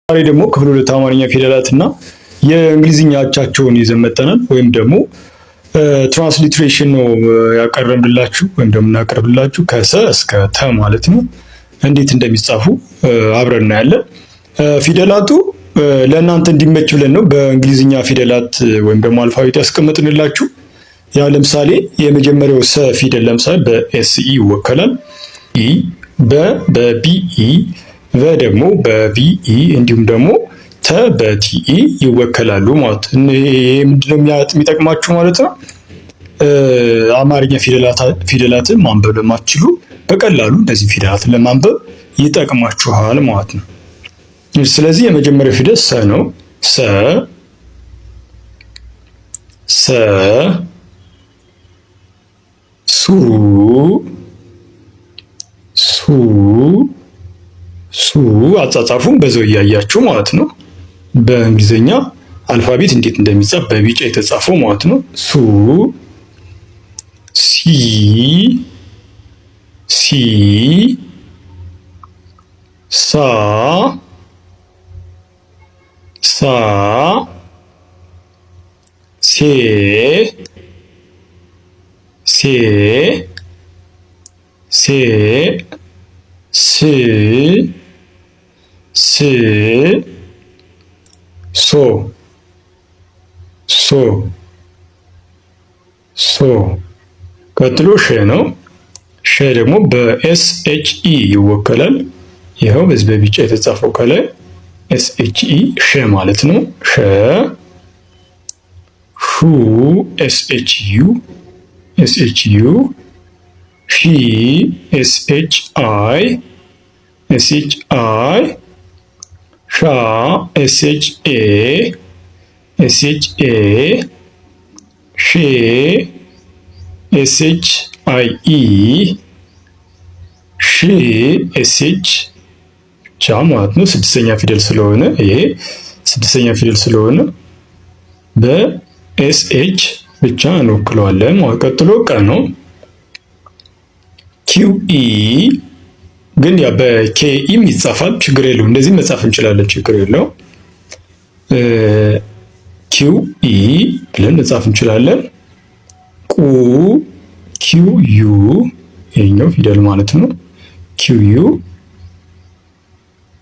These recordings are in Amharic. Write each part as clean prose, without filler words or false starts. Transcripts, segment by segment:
ዛሬ ደግሞ ክፍል 2 አማርኛ ፊደላትና የእንግሊዝኛ አቻቸውን ይዘን መጥተናል። ወይም ደግሞ ትራንስሊትሬሽን ነው ያቀረብንላችሁ ወይም ደግሞ እናቀርብላችሁ ከሰ እስከ ተ ማለት ነው። እንዴት እንደሚጻፉ አብረን እናያለን። ፊደላቱ ለእናንተ እንዲመች ብለን ነው በእንግሊዝኛ ፊደላት ወይም ደግሞ አልፋቤት ያስቀመጥንላችሁ። ያው ለምሳሌ የመጀመሪያው ሰ ፊደል ለምሳሌ በኤስኢ ይወከላል። ኢ በቢኢ ቨ ደግሞ በቪኢ እንዲሁም ደግሞ ተ በቲኢ ይወከላሉ ማለት ነው። ይሄ ምንድነው የሚጠቅማችሁ ማለት ነው? አማርኛ ፊደላትን ማንበብ ለማትችሉ በቀላሉ እነዚህ ፊደላትን ለማንበብ ይጠቅማችኋል ማለት ነው። ስለዚህ የመጀመሪያው ፊደል ሰ ነው። ሰ ሱ አጻጻፉን በዛው እያያችሁ ማለት ነው። በእንግሊዝኛ አልፋቤት እንዴት እንደሚጻፍ በቢጫ የተጻፈው ማለት ነው። ሱ ሲ ሳ ሴ ሶ ቀጥሎ ሸ ነው። ሸ ደግሞ በኤስኤችኢ ይወከላል። ይኸው በዚህ በቢጫ የተጻፈው ከላይ ኤስኤችኢ ሸ ማለት ነው። ሸ ሹ ኤስኤችዩ ሺ ኤስኤችአይ ሻ ኤስኤችኤ ሼ ኤስኤችአይኢ ሺ ኤስኤች ብቻ ማለት ነው። ስድስተኛ ፊደል ስለሆነ ይሄ ስድስተኛ ፊደል ስለሆነ በኤስኤች ብቻ እንወክለዋለን። ቀጥሎ ቀ ነው። ኪውኢ ግን ያ በኬኢም ይጻፋል፣ ችግር የለው። እንደዚህ መጻፍ እንችላለን፣ ችግር የለው። ኪውኢ ብለን መጻፍ እንችላለን። ቁ ኪውዩ ይሄኛው ፊደል ማለት ነው። ኪውዩ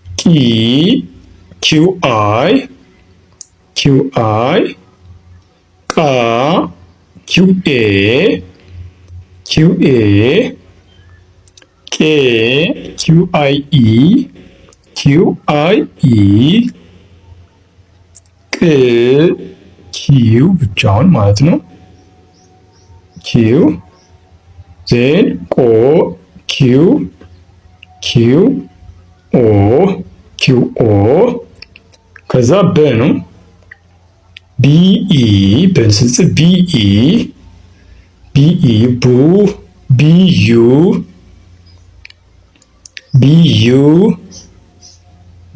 ቂ ኪውአይ ቃ ኪውኤ ቄ ኪውአይኢ ቅ ኪው ብቻውን ማለት ነው። ኪው ዜን ቆ ኪው ኦ ከዛ በ ነው። ቢኢ በን ስንጽፍ ቢኢ ቡ ቢዩ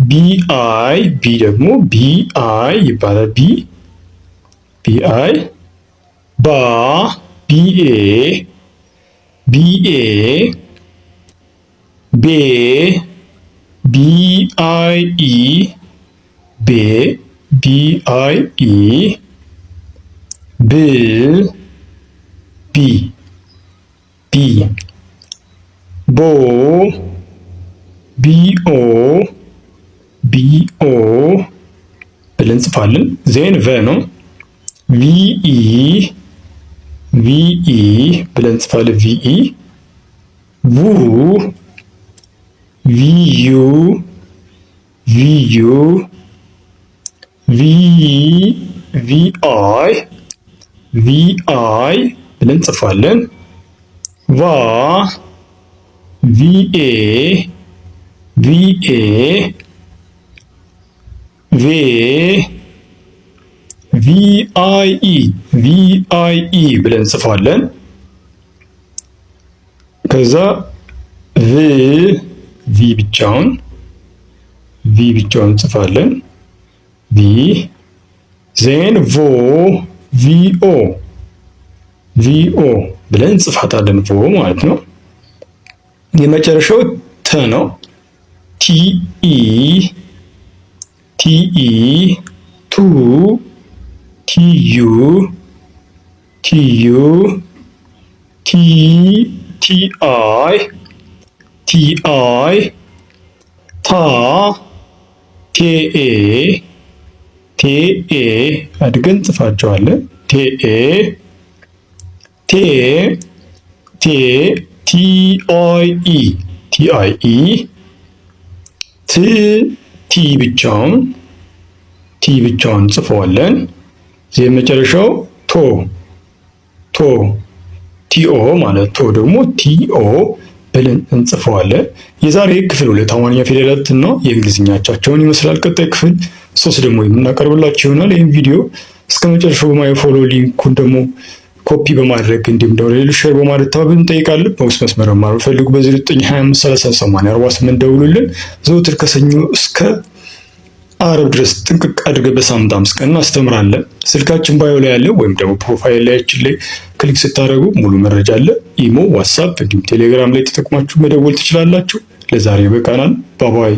ቢአይ ቢ ደግሞ ቢአይ ይባላል። ቢአይ ባ ቢኤ ቤ ቢአይኢ ብ ቦ ቢኦ ብለን እንጽፋለን። ዜን ቨ ነው። ቪኢ ብለን እንጽፋለን። ቪ ቪዩ ቪአይ ብለን እንጽፋለን። ቫ ቪኤ ቪአይኢ ብለን እንጽፋለን። ከዛ ቪ ብቻውን እንጽፋለን። ዜን ቪኦ ብለን እንጽፋታለን። ማለት ነው። የመጨረሻው ተ ነው። ቲኢ ቲኢ ቱ ቲዩ ቲዩ ቲአይ ቲአይ ታ ቴኤ ቴኤ አድገን ጽፋቸዋለን። ቴኤ ቴ ቴ ቲአይኢ ቲአይኢ ት ቲ ብቻውን ጽፈዋለን። የመጨረሻው ቶ ቲኦ ማለት ቶ ደግሞ ቲኦ ብለን እንጽፈዋለን። የዛሬ ክፍል 2 አማርኛ ፊደላት እና የእንግሊዝኛ አቻቸውን ይመስላል። ቀጣይ ክፍል 3 ደግሞ የምናቀርብላችሁ ይሆናል። ይህን ቪዲዮ እስከ መጨረሻው በማየት ፎሎ ሊንኩን ደግሞ ኮፒ በማድረግ እንዲሁም ደግሞ ሌሎች ሼር በማድረግ ተባብረን እንጠይቃለን። በውስጥ መስመር መማር ፈልጉ በ0925308040 ደውሉልን። ዘወትር ከሰኞ እስከ አረብ ድረስ ጥንቅቅ አድርገን በሳምንት 5 ቀን እናስተምራለን። ስልካችን ባዮ ላይ ያለ ወይም ደግሞ ፕሮፋይል ላያችን ላይ ክሊክ ስታደርጉ ሙሉ መረጃ አለ። ኢሞ፣ ዋትስአፕ እንዲሁም ቴሌግራም ላይ ተጠቅማችሁ መደወል ትችላላችሁ። ለዛሬ በቃናል። ባባይ